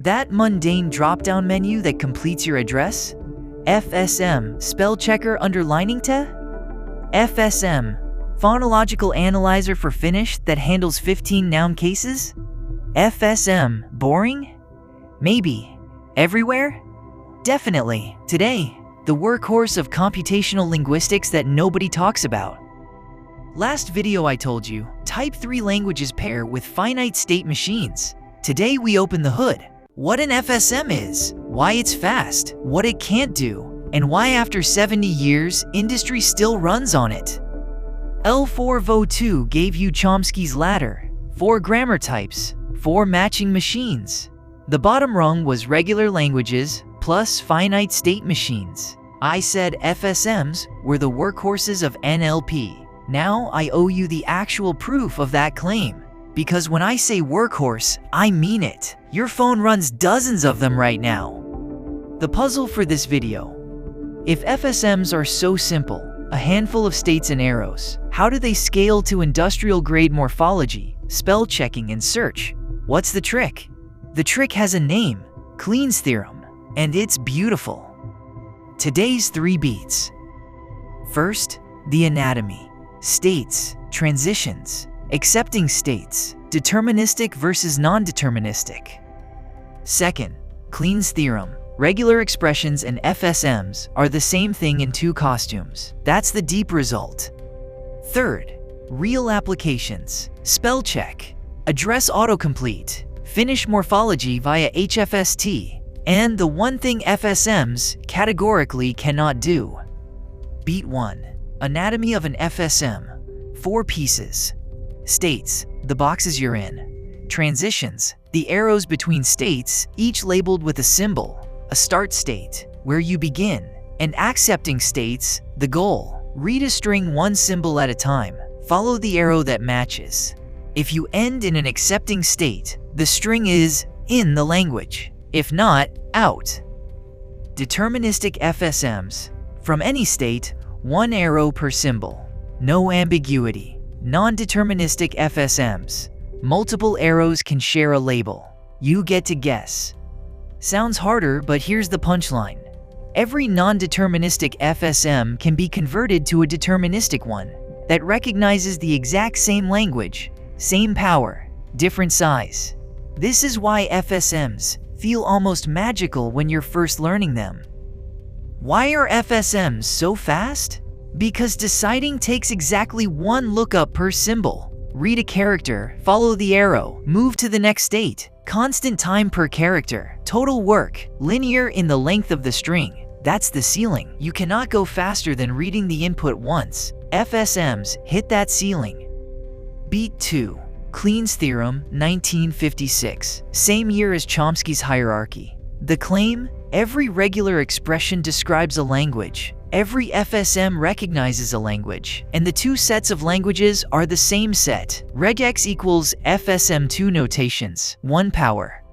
That mundane drop-down menu that completes your address? FSM, spell checker underlining te? FSM, phonological analyzer for Finnish that handles 15 noun cases? FSM, boring? Maybe. Everywhere? Definitely. Today, the workhorse of computational linguistics that nobody talks about. Last video I told you, Type 3 languages pair with finite-state machines. Today we open the hood. What an FSM is, why it's fast, what it can't do, and why after 70 years, industry still runs on it. L4E3 gave you Chomsky's ladder, 4 grammar types, 4 matching machines. The bottom rung was regular languages plus finite-state machines. I said FSMs were the workhorses of NLP. Now I owe you the actual proof of that claim. Because when I say workhorse, I mean it. Your phone runs dozens of them right now. The puzzle for this video. If FSMs are so simple, a handful of states and arrows, how do they scale to industrial-grade morphology, spell checking, and search? What's the trick? The trick has a name, Kleene's theorem, and it's beautiful. Today's 3 beats. First, the anatomy, states, transitions, accepting states, deterministic versus non-deterministic. Second, Kleene's theorem. Regular expressions and FSMs are the same thing in 2 costumes. That's the deep result. Third, real applications. Spell check, address autocomplete, Finnish morphology via HFST, and the one thing FSMs categorically cannot do. Beat 1. Anatomy of an FSM. 4 pieces. States, the boxes you're in. Transitions, the arrows between states, each labeled with a symbol. A start state, where you begin. And accepting states, the goal. Read a string 1 symbol at a time. Follow the arrow that matches. If you end in an accepting state, the string is in the language. If not, out. Deterministic FSMs. From any state, 1 arrow per symbol. No ambiguity. Non-deterministic FSMs. Multiple arrows can share a label. You get to guess. Sounds harder, but here's the punchline. Every non-deterministic FSM can be converted to a deterministic one that recognizes the exact same language, same power, different size. This is why FSMs feel almost magical when you're first learning them. Why are FSMs so fast? Because deciding takes exactly 1 lookup per symbol. Read a character, follow the arrow, move to the next state. Constant time per character, total work, linear in the length of the string. That's the ceiling. You cannot go faster than reading the input once. FSMs hit that ceiling. Beat 2. Kleene's theorem, 1956. Same year as Chomsky's hierarchy. The claim, every regular expression describes a language. Every FSM recognizes a language, and the 2 sets of languages are the same set. Regex equals FSM2 notations, 1 power.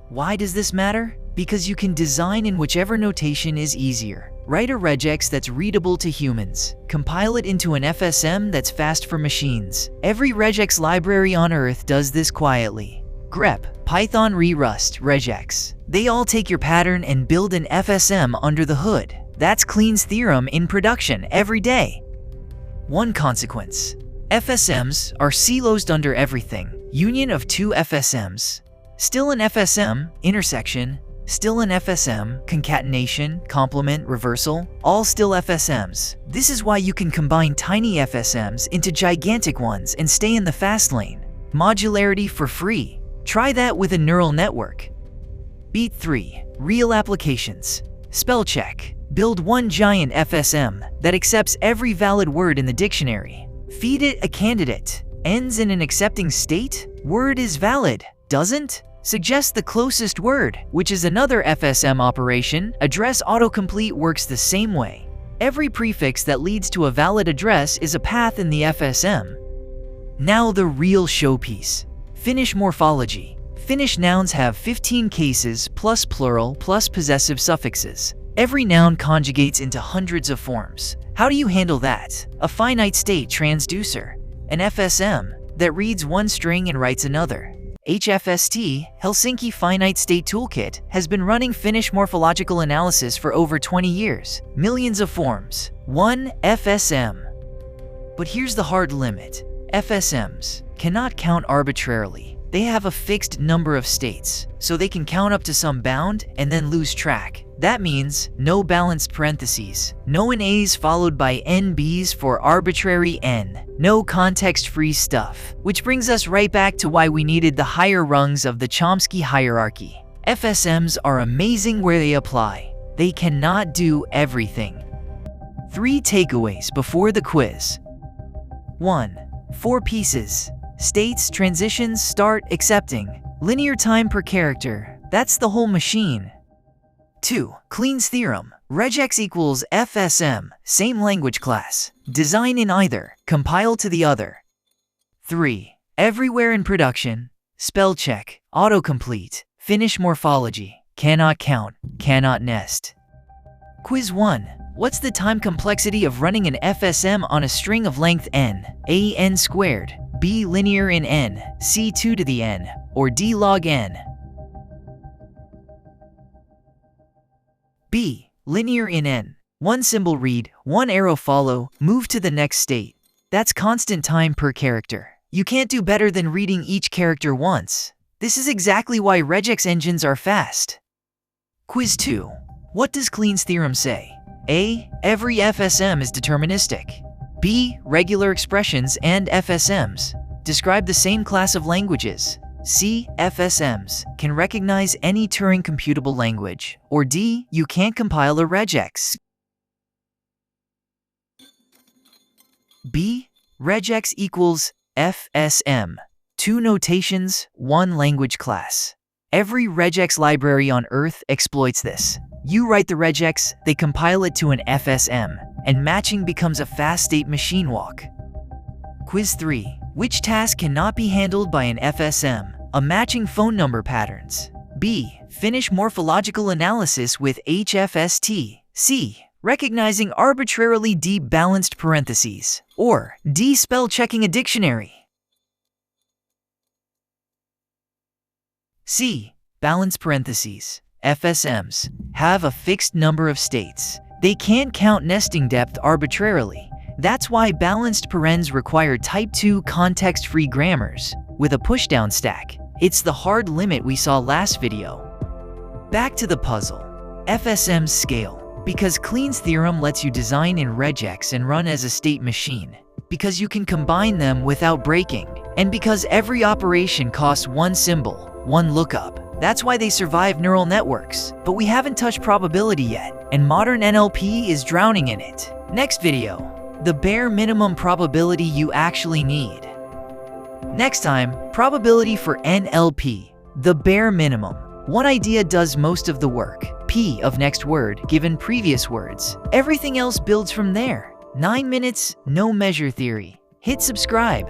Why does this matter? Because you can design in whichever notation is easier. Write a regex that's readable to humans. Compile it into an FSM that's fast for machines. Every regex library on Earth does this quietly. grep, Python, Rust, regex. They all take your pattern and build an FSM under the hood. That's Kleene's theorem in production every day. 1 consequence. FSMs are silos under everything. Union of 2 FSMs. Still an FSM, intersection. Still an FSM, concatenation, complement, reversal. All still FSMs. This is why you can combine tiny FSMs into gigantic ones and stay in the fast lane. Modularity for free. Try that with a neural network. Beat 3. Real applications. Spell check. Build 1 giant FSM that accepts every valid word in the dictionary. Feed it a candidate. Ends in an accepting state? Word is valid. Doesn't? Suggest the closest word, which is another FSM operation. Address autocomplete works the same way. Every prefix that leads to a valid address is a path in the FSM. Now the real showpiece. Finnish morphology. Finnish nouns have 15 cases plus plural plus possessive suffixes. Every noun conjugates into hundreds of forms. How do you handle that? A finite-state transducer, an FSM that reads 1 string and writes another. HFST, Helsinki Finite-State Toolkit, has been running Finnish morphological analysis for over 20 years. Millions of forms. 1 FSM. But here's the hard limit. FSMs cannot count arbitrarily. They have a fixed number of states, so they can count up to some bound and then lose track. That means no balanced parentheses, no NAs followed by NBs for arbitrary N, no context-free stuff. Which brings us right back to why we needed the higher rungs of the Chomsky hierarchy. FSMs are amazing where they apply. They cannot do everything. 3 takeaways before the quiz. 1. 4 pieces. States, transitions, start, accepting. Linear time per character. That's the whole machine. 2. Kleene's theorem. Regex equals FSM, same language class. Design in either, compile to the other. 3. Everywhere in production. Spell check, autocomplete, Finnish morphology. Cannot count, cannot nest. Quiz 1. What's the time complexity of running an FSM on a string of length n? A n squared, B linear in n, C 2 to the n, or D log n? B. Linear in n. 1 symbol read, 1 arrow follow, move to the next state. That's constant time per character. You can't do better than reading each character once. This is exactly why regex engines are fast. Quiz 2. What does Kleene's theorem say? A. Every FSM is deterministic. B. Regular expressions and FSMs describe the same class of languages. C. FSMs can recognize any Turing computable language. Or D. You can't compile a regex. B. Regex equals FSM. 2 notations, 1 language class. Every regex library on Earth exploits this. You write the regex, they compile it to an FSM, and matching becomes a fast state machine walk. Quiz 3. Which task cannot be handled by an FSM? A matching phone number patterns. B. Finnish morphological analysis with HFST. C. Recognizing arbitrarily deep balanced parentheses. Or D. Spell checking a dictionary. C. Balanced parentheses. FSMs have a fixed number of states. They can't count nesting depth arbitrarily. That's why balanced parens require type 2 context-free grammars with a pushdown stack. It's the hard limit we saw last video. Back to the puzzle. FSMs scale because Kleene's theorem lets you design in regex and run as a state machine, because you can combine them without breaking, and because every operation costs 1 symbol, 1 lookup. That's why they survive neural networks. But we haven't touched probability yet, and modern NLP is drowning in it. Next video, the bare minimum probability you actually need. Next time, probability for NLP, the bare minimum. One idea does most of the work. P of next word given previous words. Everything else builds from there. 9 minutes, no measure theory. Hit subscribe.